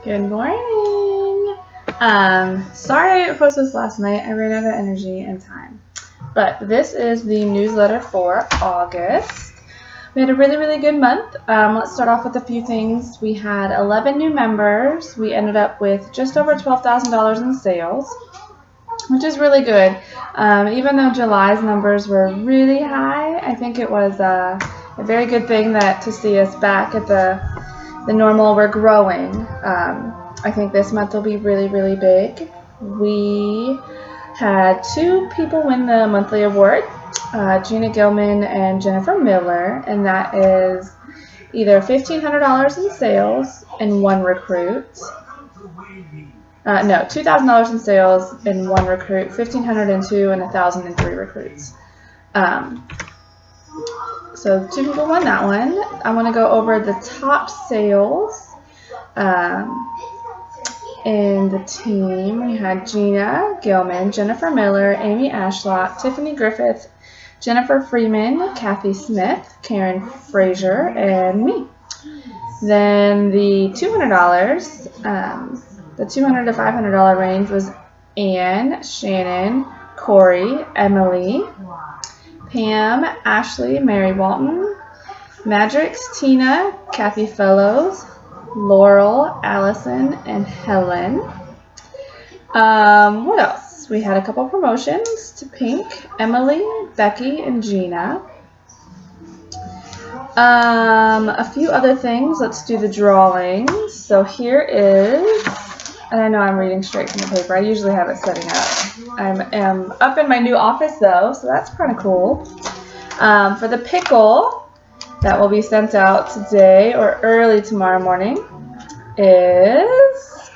Good morning. Sorry I didn't post this last night. I ran out of energy and time. But this is the newsletter for August. We had a really good month. Let's start off with a few things. We had 11 new members. We ended up with just over $12,000 in sales, which is really good. Even though July's numbers were really high, I think it was a very good thing to see us back at the normal. We're growing. I think this month will be really big. We had 2 people win the monthly award, Gina Gilman and Jennifer Miller, and that is either $1,500 in sales and 1 recruit. No, $2,000 in sales and 1 recruit, $1,500 in 2, and $1,000 in 3 recruits. So 2 people won that one. I want to go over the top sales in the team. We had Gina Gilman, Jennifer Miller, Amy Ashlot, Tiffany Griffith, Jennifer Freeman, Kathy Smith, Karen Frazier, and me. Then the $200, the $200 to $500 range was Anne, Shannon, Corey, Emily, Pam, Ashley, Mary Walton, Madrix, Tina, Kathy Fellows, Laurel, Allison, and Helen. What else? We had a couple promotions to Pink, Emily, Becky, and Gina. A few other things. Let's do the drawings. So here is, and I know I'm reading straight from the paper. I usually have it setting up. I am up in my new office though, so that's kind of cool. For the pickle that will be sent out today or early tomorrow morning is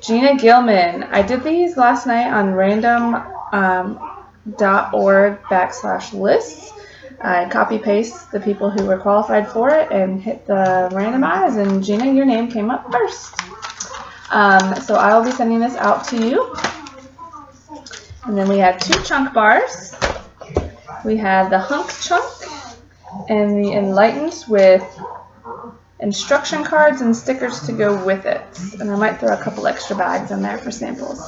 Gina Gilman. I did these last night on random.org/lists. I copy-paste the people who were qualified for it and hit the randomize, and Gina, your name came up first. So I will be sending this out to you. And then we had 2 chunk bars. We had the Hunk Chunk and the Enlightened with instruction cards and stickers to go with it. And I might throw a couple extra bags in there for samples.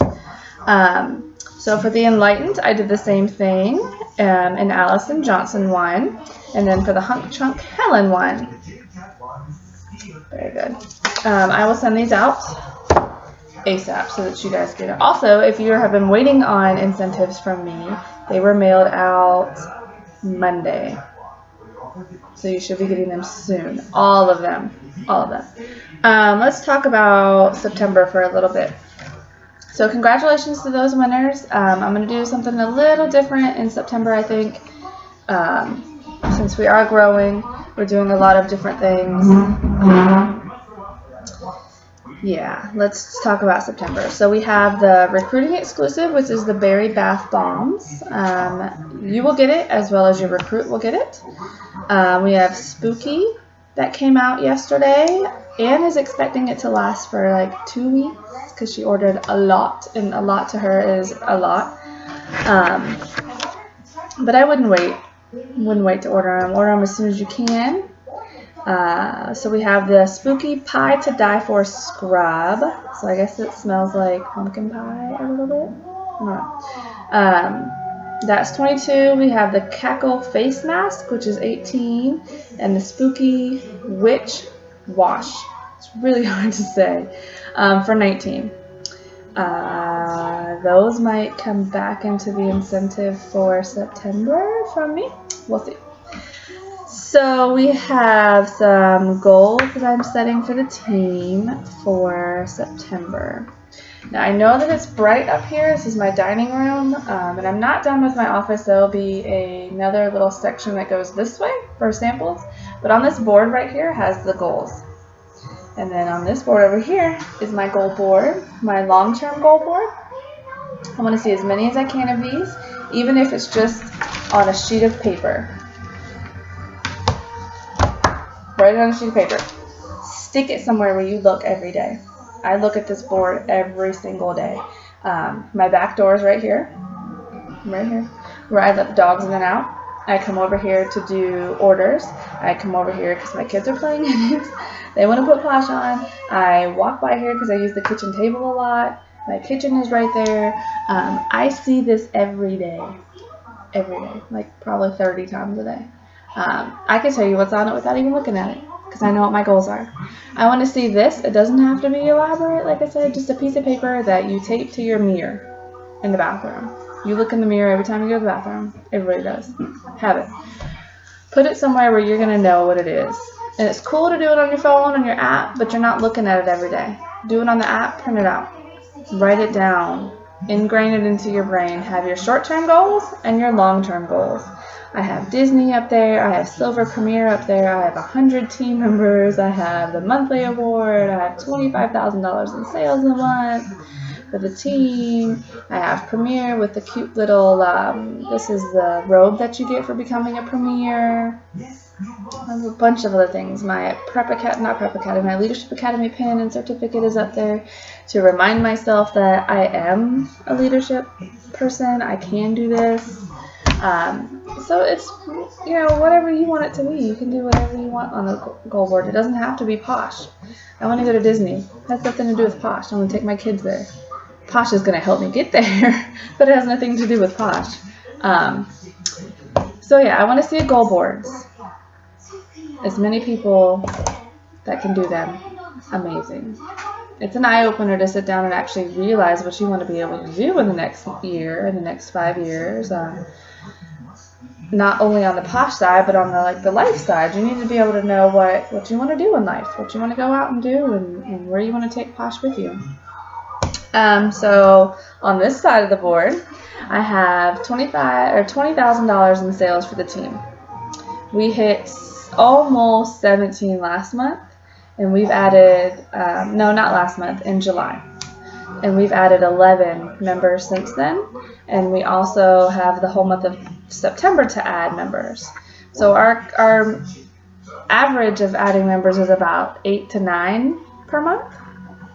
So for the Enlightened, I did the same thing, and Allison Johnson won. And then for the Hunk Chunk, Helen won. Very good. I will send these out ASAP so that you guys get it. Also, if you have been waiting on incentives from me, they were mailed out Monday. So you should be getting them soon. All of them. Let's talk about September for a little bit. So congratulations to those winners. I'm going to do something a little different in September, I think. Since we are growing, we're doing a lot of different things. Yeah, let's talk about September. So we have the recruiting exclusive, which is the berry bath bombs. You will get it as well as your recruit will get it. We have Spooky that came out yesterday. Anne is expecting it to last for like 2 weeks because she ordered a lot, and a lot to her is a lot. But I wouldn't wait. To order them. Order them as soon as you can. So we have the Spooky Pie to Die For Scrub. So I guess it smells like pumpkin pie a little bit. I don't know. That's 22. We have the Cackle Face Mask, which is 18. And the Spooky Witch Wash. It's really hard to say. For 19. Those might come back into the incentive for September from me. We'll see. So we have some goals that I'm setting for the team for September. Now I know that it's bright up here. This is my dining room, and I'm not done with my office. There will be another little section that goes this way for samples. But on this board right here has the goals. And then on this board over here is my goal board, my long-term goal board. I want to see as many as I can of these, even if it's just on a sheet of paper. Write it on a sheet of paper. Stick it somewhere where you look every day. I look at this board every single day. My back door is right here, where I let the dogs in and out. I come over here to do orders. I come over here because my kids are playing games. They want to put Posh on. I walk by here because I use the kitchen table a lot. My kitchen is right there. I see this every day, like probably 30 times a day. I can tell you what's on it without even looking at it because I know what my goals are. I want to see this. It doesn't have to be elaborate, like I said, just a piece of paper that you tape to your mirror in the bathroom. You look in the mirror every time you go to the bathroom. Everybody does. Have it. Put it somewhere where you're going to know what it is. And it's cool to do it on your phone, on your app, but you're not looking at it every day. Do it on the app, print it out. Write it down. Ingrain it into your brain. Have your short-term goals and your long-term goals. I have Disney up there. I have Silver Premier up there. I have 100 team members. I have the monthly award. I have $25,000 in sales a month for the team. I have Premier with the cute little, this is the robe that you get for becoming a Premier. I have a bunch of other things. My my Leadership Academy pin and certificate is up there to remind myself that I am a leadership person. I can do this. So it's, whatever you want it to be. You can do whatever you want on the goal board. It doesn't have to be Posh. I want to go to Disney. It has nothing to do with Posh. I want to take my kids there. Posh is going to help me get there, but it has nothing to do with Posh. So yeah, I want to see a goal board. As many people that can do them, amazing. It's an eye-opener to sit down and actually realize what you want to be able to do in the next year, in the next 5 years. Not only on the Posh side, but on the life side. You need to be able to know what you want to do in life, what you want to go out and do, and where you want to take Posh with you. So on this side of the board, I have $20,000 in sales for the team. We hit almost 17 last month, and we've added, no, not last month, in July. And we've added 11 members since then, and we also have the whole month of September to add members. So our average of adding members is about 8 to 9 per month.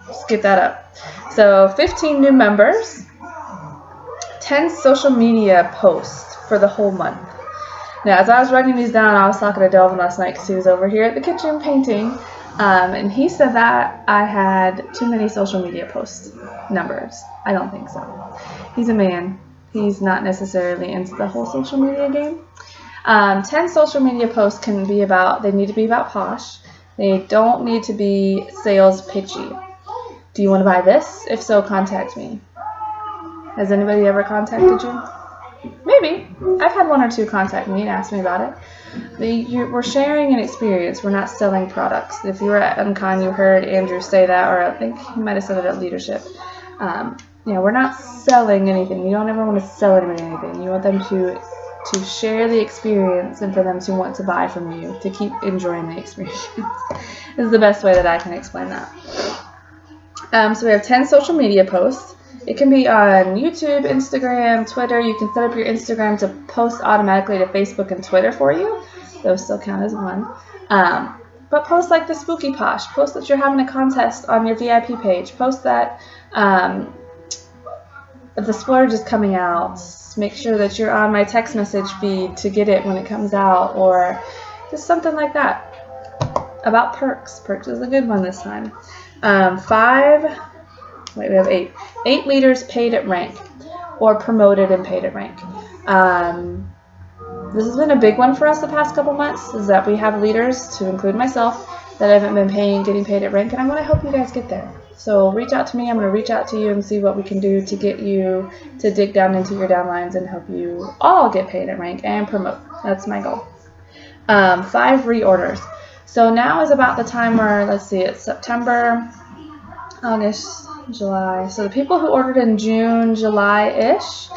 Just get that up. So 15 new members, 10 social media posts for the whole month. Now, as I was writing these down, I was talking to Delvin last night because he was over here at the kitchen painting, and he said that I had too many social media post numbers. I don't think so. He's a man. He's not necessarily into the whole social media game. 10 social media posts they need to be about Posh. They don't need to be sales pitchy. Do you want to buy this? If so, contact me. Has anybody ever contacted you? Maybe. I've had 1 or 2 contact me and ask me about it. We're sharing an experience. We're not selling products. If you were at Uncon, you heard Andrew say that, or I think he might have said it at Leadership. We're not selling anything. You don't ever want to sell anybody anything. You want them to share the experience and for them to want to buy from you, to keep enjoying the experience. This is the best way that I can explain that. So we have 10 social media posts. It can be on YouTube, Instagram, Twitter. You can set up your Instagram to post automatically to Facebook and Twitter for you. Those still count as one. But post like the Spooky Posh. Post that you're having a contest on your VIP page. Post that the splurge is coming out. Make sure that you're on my text message feed to get it when it comes out, or just something like that. About perks. Perks is a good one this time. We have 8. 8 leaders paid at rank or promoted and paid at rank. This has been a big one for us the past couple months, is that we have leaders, to include myself, that haven't been getting paid at rank, and I want to help you guys get there. So reach out to me. I'm going to reach out to you and see what we can do to get you to dig down into your downlines and help you all get paid at rank and promote. That's my goal. 5 reorders. So now is about the time where, let's see, it's September, August, July. So the people who ordered in June, July-ish,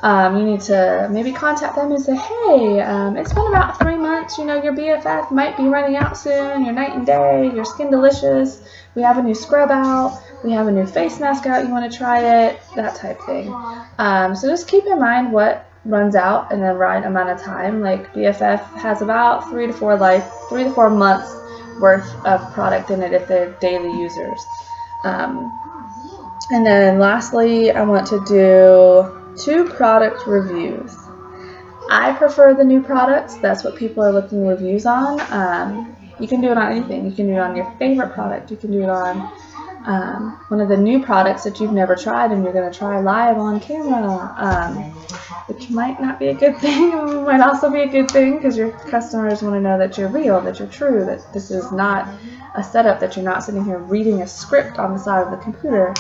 you need to maybe contact them and say, hey, it's been about 3 months. Your BFF might be running out soon. Your Night and Day, your Skin Delicious. We have a new scrub out. We have a new face mask out. You want to try it? That type thing. So just keep in mind what runs out in the right amount of time. Like BFF has about 3 to 4 months worth of product in it if they're daily users. And then lastly, I want to do 2 product reviews. I prefer the new products. That's what people are looking reviews on. You can do it on anything. You can do it on your favorite product. You can do it on one of the new products that you've never tried and you're going to try live on camera, which might not be a good thing. It might also be a good thing because your customers want to know that you're real, that you're true, that this is not a setup, that you're not sitting here reading a script on the side of the computer.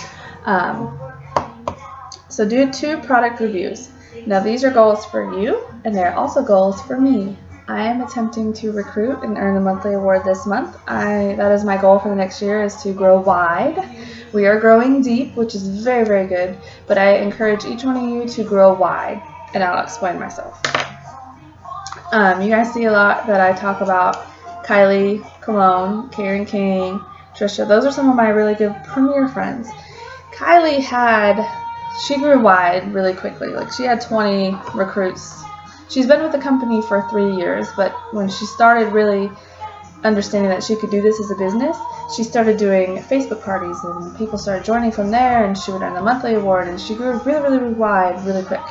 So do 2 product reviews. Now these are goals for you, and they're also goals for me. I am attempting to recruit and earn the monthly award this month. That is my goal for the next year, is to grow wide. We are growing deep, which is very, very good, but I encourage each one of you to grow wide, and I'll explain myself. You guys see a lot that I talk about Kylie, Cologne, Karen King, Trisha. Those are some of my really good premier friends. Kylie she grew wide really quickly. Like, she had 20 recruits. She's been with the company for 3 years, but when she started really understanding that she could do this as a business, she started doing Facebook parties, and people started joining from there, and she would earn the monthly award, and she grew really, really, really wide really quick.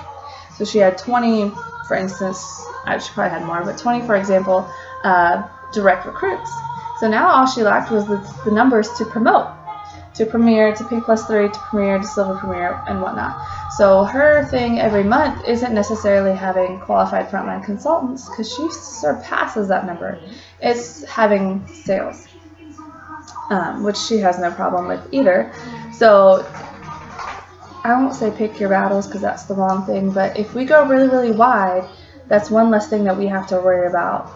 So she had 20, for instance, she probably had more, but 20, for example, direct recruits. So now all she lacked was the numbers to promote, to Premier, to Pink Plus 3, to Premier, to Silver Premier, and whatnot. So her thing every month isn't necessarily having qualified frontline consultants, because she surpasses that number. It's having sales, which she has no problem with either. So I won't say pick your battles, because that's the wrong thing, but if we go really, really wide, that's one less thing that we have to worry about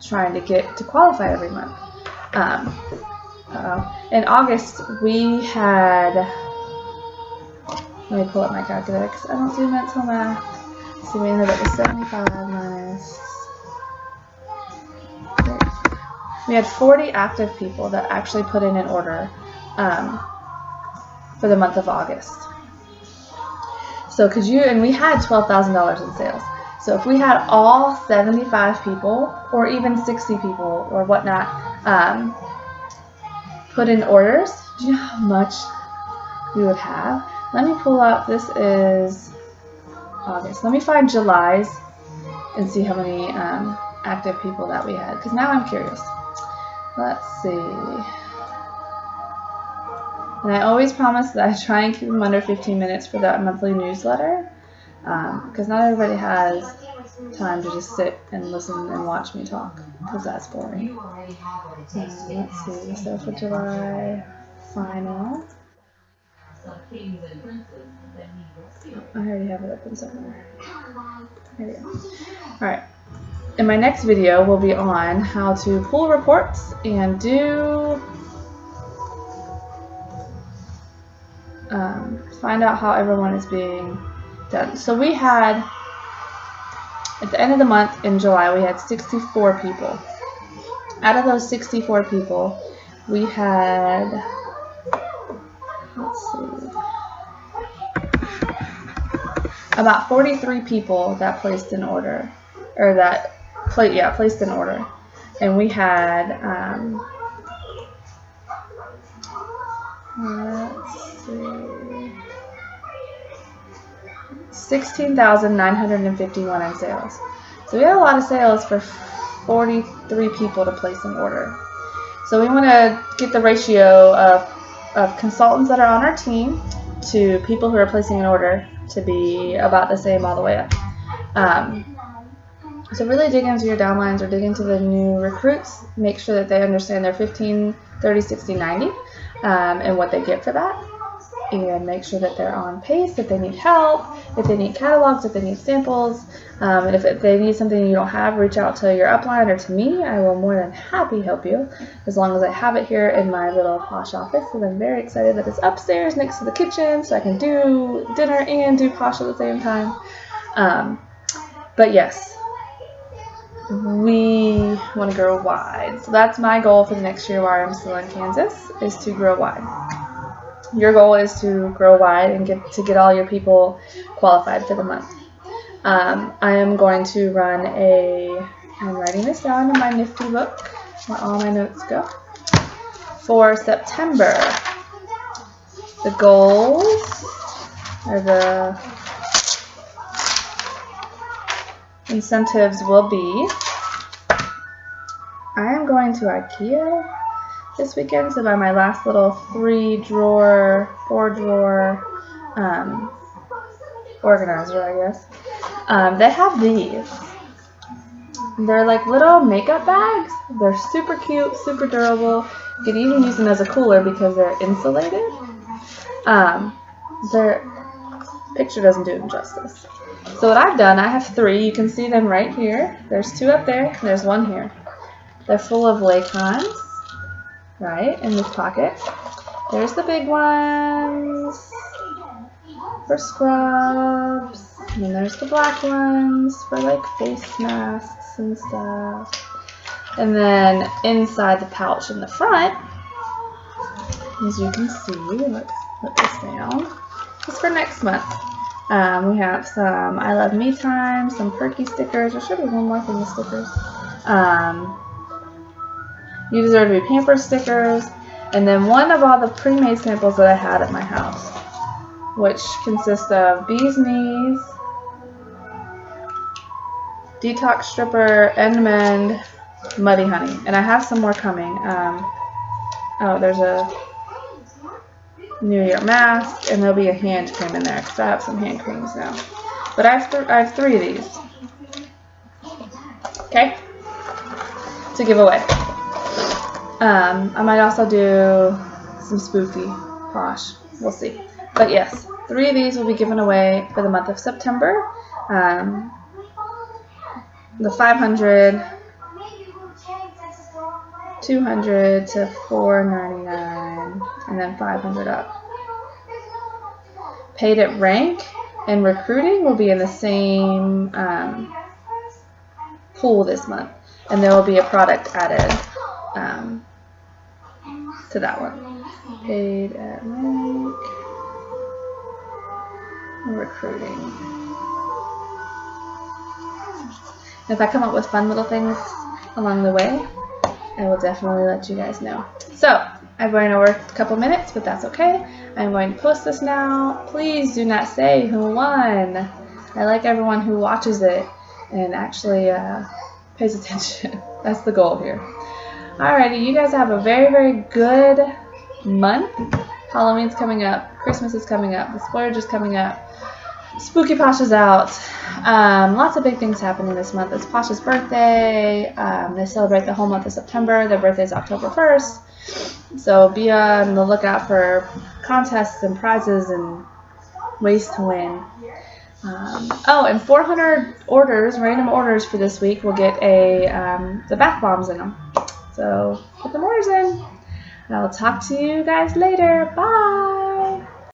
trying to get to qualify every month. In August, we had, let me pull up my calculator because I don't do mental math. So we ended up with 75 minus 30. We had 40 active people that actually put in an order for the month of August. So and we had $12,000 in sales. So if we had all 75 people, or even 60 people, or whatnot, put in orders, do you know how much we would have? Let me pull up, this is August. Let me find July's and see how many active people that we had, because now I'm curious. Let's see. And I always promise that I try and keep them under 15 minutes for that monthly newsletter, because not everybody has time to just sit and listen and watch me talk, because that's boring. Let's see, so for July final, I already have it open somewhere. There we go. Alright, in my next video will be on how to pull reports and do find out how everyone is being done. So we had, at the end of the month in July, we had 64 people. Out of those 64 people, we had, let's see, about 43 people that placed an order, or placed an order. And we had, let's see, 16,951 in sales. So we had a lot of sales for 43 people to place an order. So we want to get the ratio of consultants that are on our team to people who are placing an order to be about the same all the way up. So really dig into your downlines, or dig into the new recruits. Make sure that they understand their 15, 30, 60, 90, and what they get for that. And make sure that they're on pace, if they need help, if they need catalogs, if they need samples, and if they need something you don't have, reach out to your upline or to me. I will more than happy help you, as long as I have it here in my little Posh office. And I'm very excited that it's upstairs next to the kitchen, so I can do dinner and do Posh at the same time. But yes, we want to grow wide. So that's my goal for the next year while I'm still in Kansas, is to grow wide. Your goal is to grow wide and get all your people qualified for the month. I am going to run I'm writing this down in my nifty book where all my notes go. For September, the goals, or the incentives will be, I am going to IKEA this weekend to buy my last little 4-drawer organizer, I guess. They have these. They're like little makeup bags. They're super cute, super durable. You could even use them as a cooler because they're insulated. Their picture doesn't do them justice. So what I've done, I have 3. You can see them right here. There's 2 up there. And there's 1 here. They're full of Laycons, right, in this pocket. There's the big ones for scrubs. And then there's the black ones for like face masks and stuff. And then inside the pouch in the front, as you can see, let's put this down. It's for next month. We have some I Love Me Time, some perky stickers. There should be one more thing of stickers. You Deserve to Be Pampered stickers. And then one of all the pre-made samples that I had at my house, which consists of Bee's Knees, Detox Stripper, End Mend, Muddy Honey. And I have some more coming. Oh, there's a New Year mask, and there'll be a hand cream in there because I have some hand creams now. But I have 3 of these. Okay? To give away. I might also do some spooky Posh. We'll see. But yes, 3 of these will be given away for the month of September. The 500, 200 to $4.99, and then 500 up. Paid at rank and recruiting will be in the same pool this month, and there will be a product added to that one. Paid at rank and recruiting. If I come up with fun little things along the way, I will definitely let you guys know. So, I'm going to work a couple minutes, but that's okay. I'm going to post this now. Please do not say who won. I like everyone who watches it and actually pays attention. That's the goal here. Alrighty, you guys have a very, very good month. Halloween's coming up. Christmas is coming up. The splurge is coming up. Spooky Posh is out. Lots of big things happening this month. It's Posh's birthday. They celebrate the whole month of September. Their birthday is October 1st. So be on the lookout for contests and prizes and ways to win. Oh, and 400 orders, random orders for this week will get the bath bombs in them. So put them orders in. And I'll talk to you guys later. Bye.